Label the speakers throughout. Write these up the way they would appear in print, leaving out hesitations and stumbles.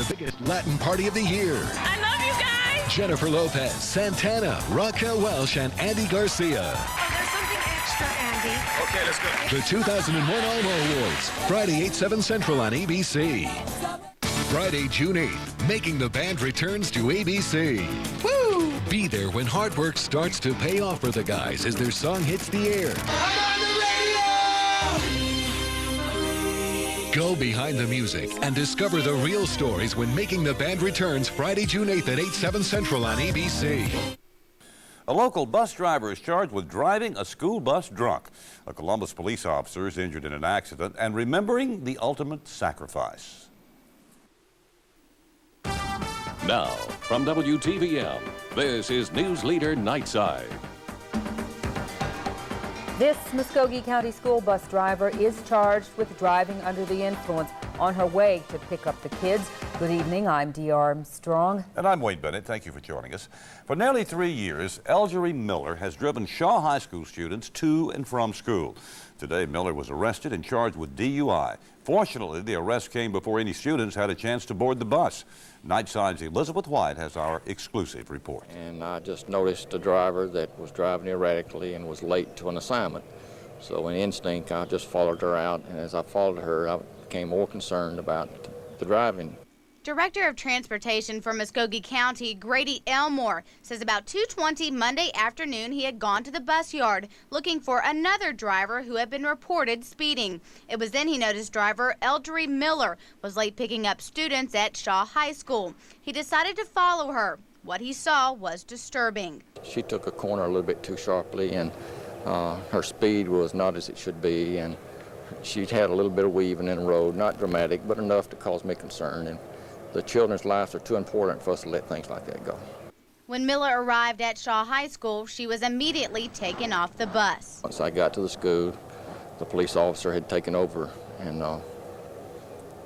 Speaker 1: biggest Latin party of the year.
Speaker 2: I love you guys!
Speaker 1: Jennifer Lopez, Santana, Raquel Welch, and Andy Garcia.
Speaker 2: Oh, there's something extra, Andy.
Speaker 3: Okay, let's go.
Speaker 1: The 2001 Almo Awards, Friday, 8/7 Central on ABC. Friday, June 8th, Making the Band returns to ABC. Woo! Be there when hard work starts to pay off for the guys as their song hits the air.
Speaker 4: I'm on the radio!
Speaker 1: Go behind the music and discover the real stories when Making the Band returns Friday, June 8th at 8/7 Central on ABC.
Speaker 3: A local bus driver is charged with driving a school bus drunk. A Columbus police officer is injured in an accident and remembering the ultimate sacrifice.
Speaker 5: Now, from WTVM, this is News Leader Nightside.
Speaker 6: This Muskogee County school bus driver is charged with driving under the influence on her way to pick up the kids. Good evening, I'm Dee Armstrong.
Speaker 3: And I'm Wade Bennett. Thank you for joining us. For nearly 3 years, Elgery Miller has driven Shaw High School students to and from school. Today, Miller was arrested and charged with DUI. Fortunately, the arrest came before any students had a chance to board the bus. Nightside's Elizabeth White has our exclusive report.
Speaker 7: And I just noticed a driver that was driving erratically and was late to an assignment. So in instinct, I just followed her out, and as I followed her, I became more concerned about the driving.
Speaker 8: Director of Transportation for Muskogee County, Grady Elmore, says about 2:20 Monday afternoon he had gone to the bus yard looking for another driver who had been reported speeding. It was then he noticed driver Elgery Miller was late picking up students at Shaw High School. He decided to follow her. What he saw was disturbing.
Speaker 7: She took a corner a little bit too sharply, and her speed was not as it should be, and she had a little bit of weaving in the road, not dramatic, but enough to cause me concern. And the children's lives are too important for us to let things like that go.
Speaker 8: When Miller arrived at Shaw High School, she was immediately taken off the bus.
Speaker 7: Once I got to the school, the police officer had taken over, and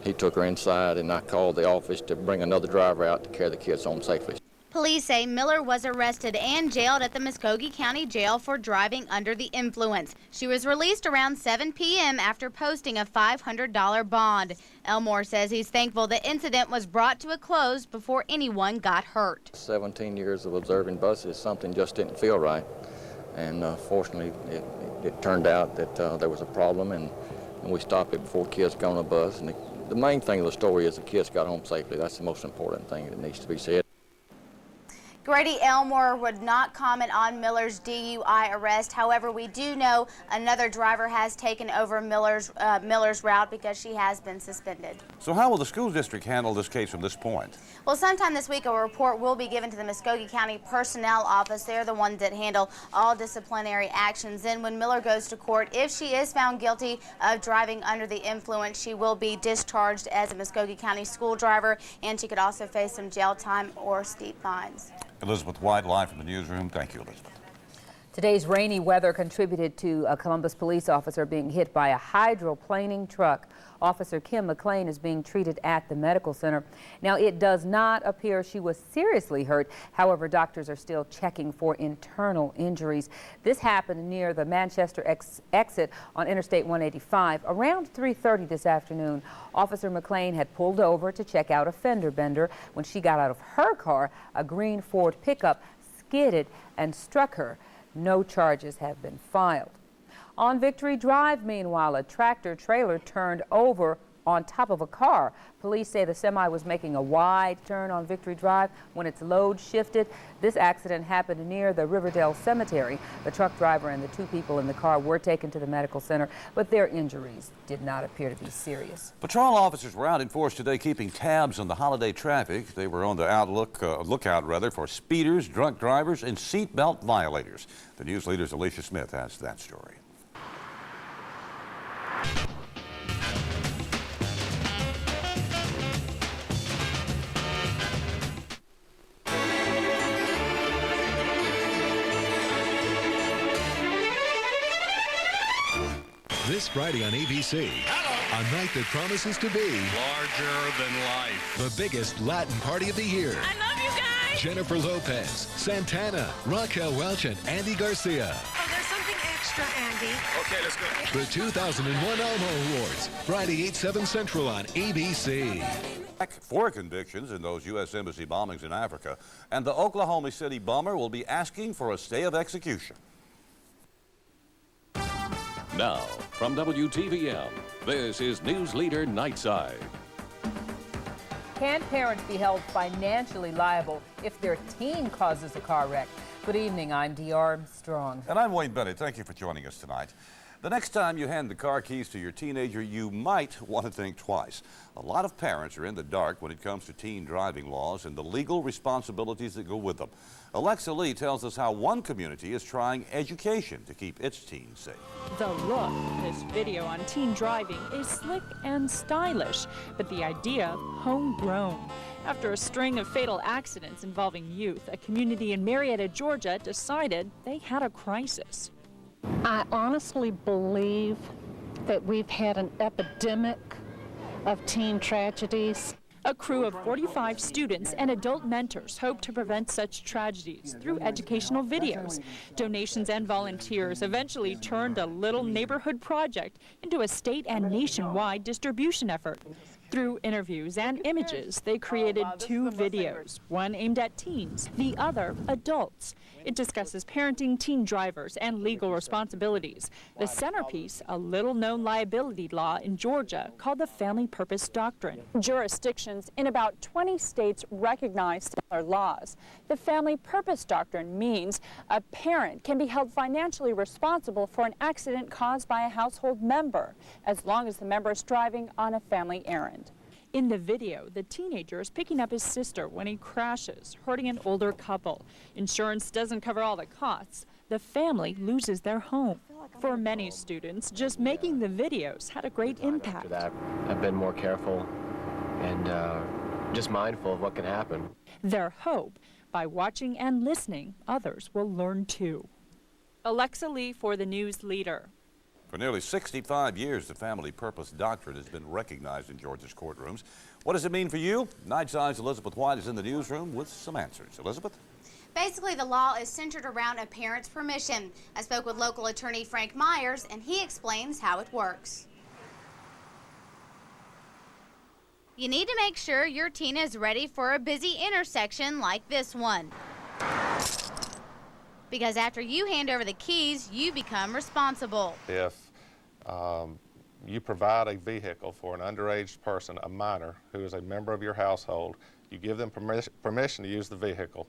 Speaker 7: he took her inside, and I called the office to bring another driver out to carry the kids home safely.
Speaker 8: Police say Miller was arrested and jailed at the Muskogee County Jail for driving under the influence. She was released around 7 p.m. after posting a $500 bond. Elmore says he's thankful the incident was brought to a close before anyone got hurt.
Speaker 7: 17 years of observing buses, something just didn't feel right. And fortunately, it turned out that there was a problem, and we stopped it before kids got on the bus. And the main thing of the story is the kids got home safely. That's the most important thing that needs to be said.
Speaker 8: Grady Elmore would not comment on Miller's DUI arrest. However, we do know another driver has taken over Miller's route because she has been suspended.
Speaker 3: So how will the school district handle this case from this point?
Speaker 8: Well, sometime this week a report will be given to the Muskogee County Personnel Office. They're the ones that handle all disciplinary actions. And when Miller goes to court, if she is found guilty of driving under the influence, she will be discharged as a Muskogee County school driver, and she could also face some jail time or steep fines.
Speaker 3: Elizabeth White, live from the newsroom. Thank you, Elizabeth.
Speaker 6: Today's rainy weather contributed to a Columbus police officer being hit by a hydroplaning truck. Officer Kim McLean is being treated at the medical center. Now, it does not appear she was seriously hurt. However, doctors are still checking for internal injuries. This happened near the Manchester exit on Interstate 185 around 3:30 this afternoon. Officer McLean had pulled over to check out a fender bender. When she got out of her car, a green Ford pickup skidded and struck her. No charges have been filed. On Victory Drive, meanwhile, a tractor-trailer turned over on top of a car. Police say the semi was making a wide turn on Victory Drive when its load shifted. This accident happened near the Riverdale Cemetery. The truck driver and the two people in the car were taken to the medical center, but their injuries did not appear to be serious.
Speaker 3: Patrol officers were out in force today keeping tabs on the holiday traffic. They were on the lookout for speeders, drunk drivers, and seatbelt violators. The news leader's Alicia Smith has that story.
Speaker 1: This Friday on ABC, a night that promises to be
Speaker 9: larger than life.
Speaker 1: The biggest Latin party of the year.
Speaker 2: I love you guys!
Speaker 1: Jennifer Lopez, Santana, Raquel Welch, and Andy Garcia.
Speaker 2: Oh, there's something extra, Andy.
Speaker 3: Okay, let's go.
Speaker 1: The 2001 Almo Awards, Friday, 8/7 Central on ABC.
Speaker 3: 4 convictions in those U.S. Embassy bombings in Africa, and the Oklahoma City bomber will be asking for a stay of execution.
Speaker 5: Now, from WTVM, this is News Leader Nightside.
Speaker 6: Can parents be held financially liable if their teen causes a car wreck? Good evening, I'm Dee Armstrong.
Speaker 3: And I'm Wayne Bennett. Thank you for joining us tonight. The next time you hand the car keys to your teenager, you might want to think twice. A lot of parents are in the dark when it comes to teen driving laws and the legal responsibilities that go with them. Alexa Lee tells us how one community is trying education to keep its teens safe.
Speaker 10: The look of this video on teen driving is slick and stylish, but the idea, homegrown. After a string of fatal accidents involving youth, a community in Marietta, Georgia decided they had a crisis.
Speaker 11: I honestly believe that we've had an epidemic of teen tragedies.
Speaker 10: A crew of 45 students and adult mentors hope to prevent such tragedies through educational videos. Donations and volunteers eventually turned a little neighborhood project into a state and nationwide distribution effort. Through interviews and images, they created 2 videos, one aimed at teens, the other adults. It discusses parenting teen drivers and legal responsibilities. The centerpiece, a little-known liability law in Georgia called the Family Purpose Doctrine. Jurisdictions in about 20 states recognize similar laws. The Family Purpose Doctrine means a parent can be held financially responsible for an accident caused by a household member, as long as the member is driving on a family errand. In the video, the teenager is picking up his sister when he crashes, hurting an older couple. Insurance doesn't cover all the costs. The family loses their home. For many students, just making the videos had a great impact.
Speaker 12: After that, I've been more careful and just mindful of what can happen.
Speaker 10: Their hope, by watching and listening, others will learn too. Alexa Lee for the News Leader.
Speaker 3: For nearly 65 years, the Family Purpose Doctrine has been recognized in Georgia's courtrooms. What does it mean for you? Nightside's Elizabeth White is in the newsroom with some answers. Elizabeth?
Speaker 8: Basically, the law is centered around a parent's permission. I spoke with local attorney Frank Myers, and he explains how it works. You need to make sure your teen is ready for a busy intersection like this one. Because after you hand over the keys, you become responsible.
Speaker 13: If you provide a vehicle for an underage person, a minor, who is a member of your household, you give them permission to use the vehicle,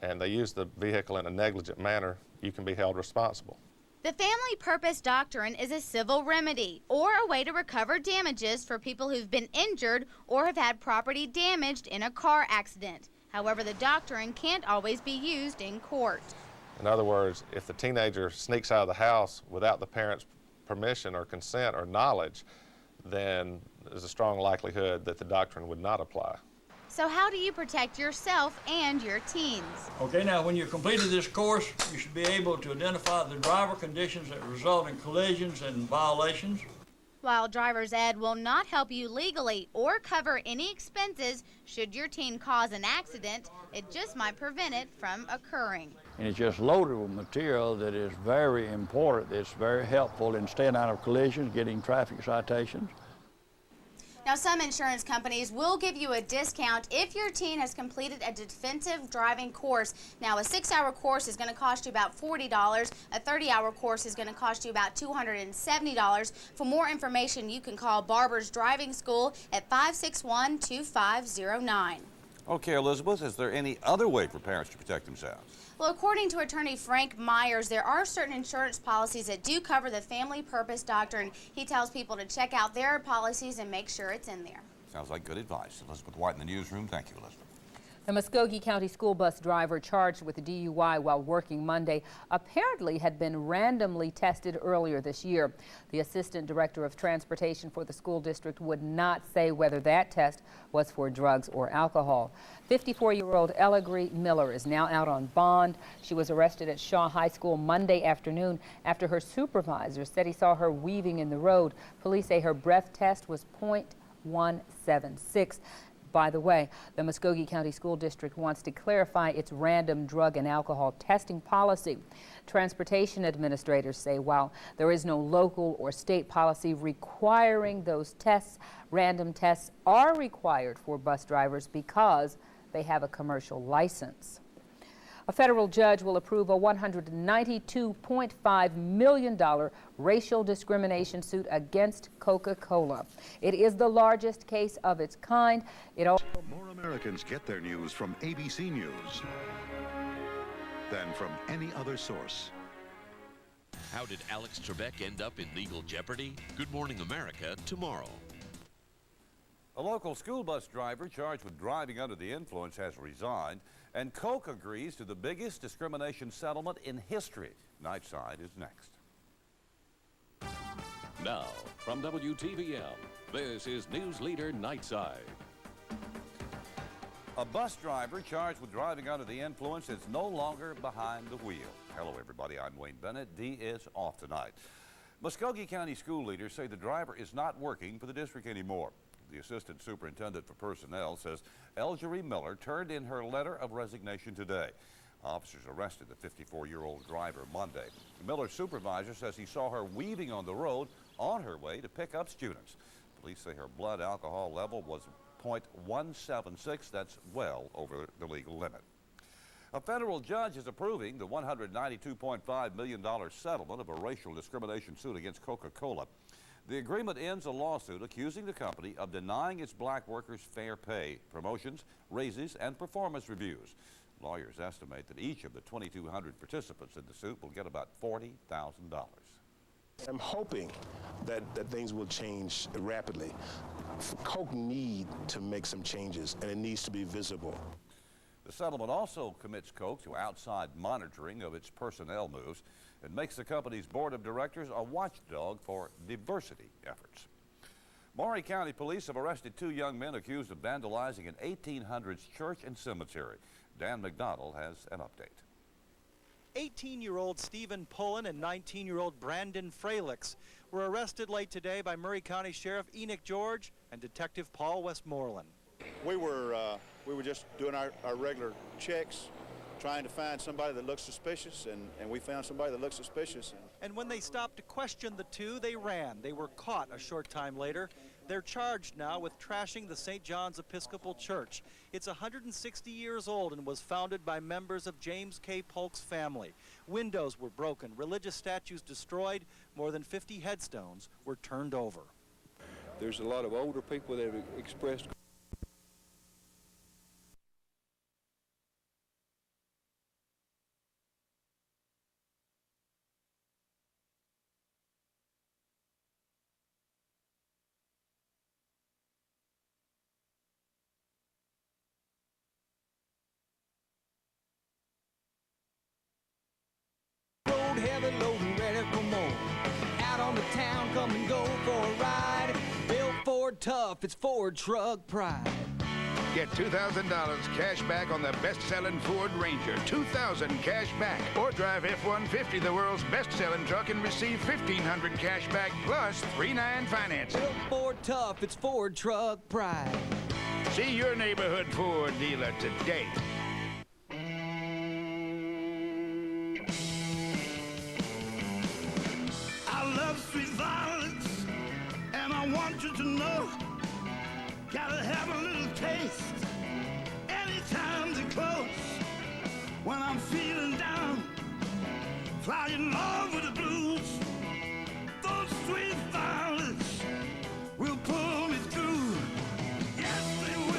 Speaker 13: and they use the vehicle in a negligent manner, you can be held responsible.
Speaker 8: The Family Purpose Doctrine is a civil remedy or a way to recover damages for people who've been injured or have had property damaged in a car accident. However, the doctrine can't always be used in court.
Speaker 13: In other words, if the teenager sneaks out of the house without the parent's permission or consent or knowledge, then there's a strong likelihood that the doctrine would not apply.
Speaker 8: So how do you protect yourself and your teens?
Speaker 14: Okay, now when you've completed this course, you should be able to identify the driver conditions that result in collisions and violations.
Speaker 8: While driver's ed will not help you legally or cover any expenses should your teen cause an accident, it just might prevent it from occurring.
Speaker 15: And it's just loaded with material that is very important, that's very helpful in staying out of collisions, getting traffic citations.
Speaker 8: Now, some insurance companies will give you a discount if your teen has completed a defensive driving course. Now, a 6-hour course is going to cost you about $40. A 30-hour course is going to cost you about $270. For more information, you can call Barber's Driving School at 561-2509.
Speaker 3: Okay, Elizabeth, is there any other way for parents to protect themselves?
Speaker 8: Well, according to attorney Frank Myers, there are certain insurance policies that do cover the Family Purpose Doctrine. He tells people to check out their policies and make sure it's in there.
Speaker 3: Sounds like good advice. Elizabeth White in the newsroom. Thank you, Elizabeth.
Speaker 6: The Muskogee County school bus driver charged with a DUI while working Monday apparently had been randomly tested earlier this year. The assistant director of transportation for the school district would not say whether that test was for drugs or alcohol. 54-year-old Ellegree Miller is now out on bond. She was arrested at Shaw High School Monday afternoon after her supervisor said he saw her weaving in the road. Police say her breath test was .176. By the way, the Muskogee County School District wants to clarify its random drug and alcohol testing policy. Transportation administrators say while there is no local or state policy requiring those tests, random tests are required for bus drivers because they have a commercial license. A federal judge will approve a $192.5 million racial discrimination suit against Coca-Cola. It is the largest case of its kind.
Speaker 16: More Americans get their news from ABC News than from any other source.
Speaker 17: How did Alex Trebek end up in legal jeopardy? Good Morning America tomorrow.
Speaker 3: A local school bus driver charged with driving under the influence has resigned, and Coke agrees to the biggest discrimination settlement in history. Nightside is next.
Speaker 5: Now, from WTVM, this is News Leader Nightside.
Speaker 3: A bus driver charged with driving under the influence is no longer behind the wheel. Hello, everybody. I'm Wayne Bennett. Dee is off tonight. Muskogee County school leaders say the driver is not working for the district anymore. The assistant superintendent for personnel says Elgery Miller turned in her letter of resignation today. Officers arrested the 54-year-old driver Monday. Miller's supervisor says he saw her weaving on the road on her way to pick up students. Police say her blood alcohol level was .176. That's well over the legal limit. A federal judge is approving the $192.5 million settlement of a racial discrimination suit against Coca-Cola. The agreement ends a lawsuit accusing the company of denying its black workers fair pay, promotions, raises, and performance reviews. Lawyers estimate that each of the 2,200 participants in the suit will get about $40,000.
Speaker 18: I'm hoping that things will change rapidly. Coke need to make some changes, and it needs to be visible.
Speaker 3: The settlement also commits Coke to outside monitoring of its personnel moves and makes the company's board of directors a watchdog for diversity efforts. Maury County Police have arrested 2 young men accused of vandalizing an 1800s church and cemetery. Dan McDonald has an update.
Speaker 19: 18-year-old Stephen Pullen and 19-year-old Brandon Fralix were arrested late today by Murray County Sheriff Enoch George and Detective Paul Westmoreland.
Speaker 20: We were just doing our regular checks, trying to find somebody that looked suspicious, and we found somebody that looked suspicious.
Speaker 19: And when they stopped to question the two, they ran. They were caught a short time later. They're charged now with trashing the St. John's Episcopal Church. It's 160 years old and was founded by members of James K. Polk's family. Windows were broken, religious statues destroyed, more than 50 headstones were turned over.
Speaker 21: There's a lot of older people that have expressed
Speaker 22: heavy load and ready for more. Out on the town, come and go for a ride. Built Ford tough, it's Ford truck pride.
Speaker 23: Get $2,000 cash back on the best-selling Ford Ranger. $2,000 cash back. Or drive F-150, the world's best-selling truck, and receive $1,500 cash back plus 3.9 financing.
Speaker 22: Built Ford tough, it's Ford truck pride.
Speaker 23: See your neighborhood Ford dealer today.
Speaker 4: Street violence, and I want you to know, gotta have a little taste anytime they're close. When I'm feeling down, flying love with the blues, those street violence will pull me through. Yes, they will.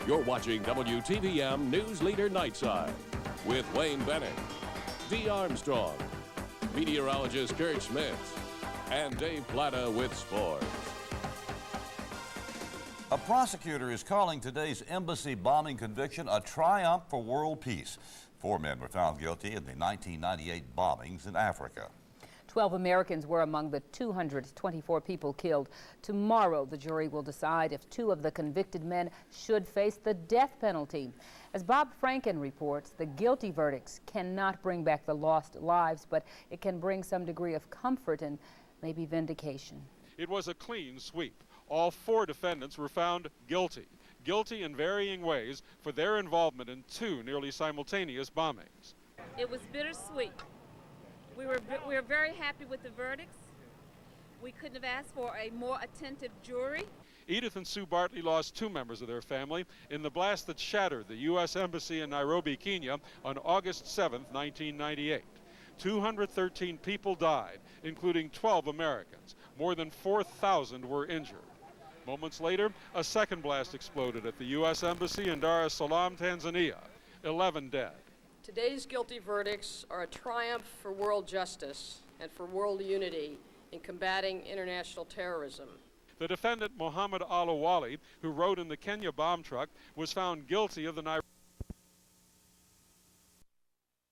Speaker 5: You're watching WTVM News Leader Nightside with Wayne Bennett, Dee Armstrong, meteorologist Kurt Smith, and Dave Plata with sports.
Speaker 3: A prosecutor is calling today's embassy bombing conviction a triumph for world peace. 4 men were found guilty in the 1998 bombings in Africa.
Speaker 6: 12 Americans were among the 224 people killed. Tomorrow, the jury will decide if 2 of the convicted men should face the death penalty. As Bob Franken reports, the guilty verdicts cannot bring back the lost lives, but it can bring some degree of comfort and maybe vindication.
Speaker 2: It was a clean sweep. All 4 defendants were found guilty. Guilty in varying ways for their involvement in 2 nearly simultaneous bombings.
Speaker 7: It was bittersweet. We were very happy with the verdicts. We couldn't have asked for a more attentive jury.
Speaker 2: Edith and Sue Bartley lost 2 members of their family in the blast that shattered the U.S. Embassy in Nairobi, Kenya on August 7, 1998. 213 people died, including 12 Americans. More than 4,000 were injured. Moments later, a second blast exploded at the U.S. Embassy in Dar es Salaam, Tanzania. 11 dead.
Speaker 9: Today's guilty verdicts are a triumph for world justice and for world unity in combating international terrorism.
Speaker 2: The defendant, Mohammed Al-Awali, who rode in the Kenya bomb truck, was found guilty of the Nairobi